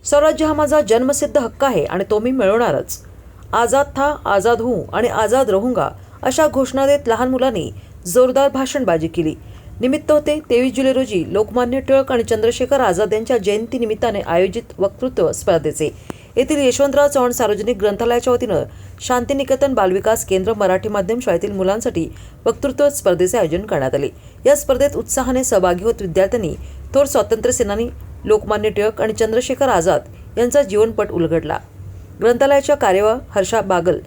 स्वराज्य हा माझा जन्मसिद्ध हक्क आहे आणि तो मी मिळवणारच. आझाद था, आझाद हूँ आणि आझाद रहूंगा अशा घोषणा देत लहान मुलांनी जोरदार भाषणबाजी केली. निमित्त होते 23 जुलै रोजी लोकमान्य टिळक आणि चंद्रशेखर आझाद यांच्या जयंतीनिमित्ताने आयोजित वक्तृत्व स्पर्धेचे. येथील यशवंतराव चव्हाण सार्वजनिक ग्रंथालयाच्या वतीनं शांतिनिकेतन बालविकास केंद्र मराठी माध्यम शाळेतील मुलांसाठी वक्तृत्व स्पर्धेचे आयोजन करण्यात आले. या स्पर्धेत उत्साहाने सहभागी होत विद्यार्थ्यांनी थोर स्वातंत्र्यसेनानी लोकमान्य टिळक आणि चंद्रशेखर आझाद यांचा जीवनपट उलगडला. ग्रंथालयाच्या कार्यवाह हर्षा बागल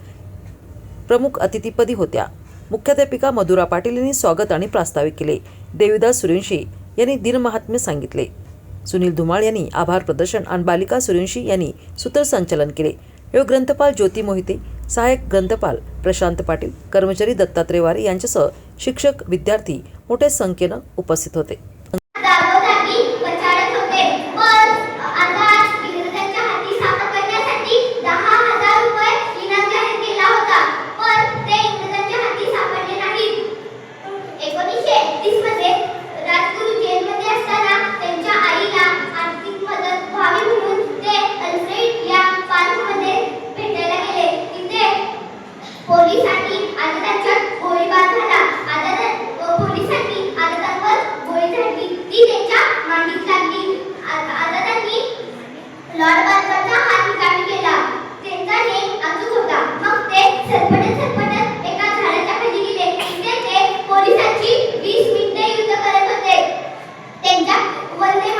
प्रमुख अतिथीपदी होत्या. मुख्याध्यापिका मधुरा पाटील यांनी स्वागत आणि प्रास्ताविक केले. देवीदास सूर्यवंशी यांनी दिनमहात्म्य सांगितले. सुनील धुमाळ यांनी आभार प्रदर्शन आणि बालिका सूर्यवंशी यांनी सूत्रसंचालन केले. योग ग्रंथपाल ज्योती मोहिते, सहाय्यक ग्रंथपाल प्रशांत पाटील, कर्मचारी दत्तात्रय वारे यांच्यासह शिक्षक, विद्यार्थी मोठ्या संख्येनं उपस्थित होते. पोलिसांनी आझादांच्या गोळीबार झाला. पोलिसांनी आझादांवर गोळी झाडली, ती त्यांच्या मांडीत लागली. आझादांनी लॉर्ड बार्बरचा हात निकामी केला. त्यांचा नेम अचूक होता. मग ते सरपटत एका झाडाच्या खाली गेले. तिथे ते पोलिसांची 20 मिनिटे युद्ध करत होते. त्यांच्या वंदे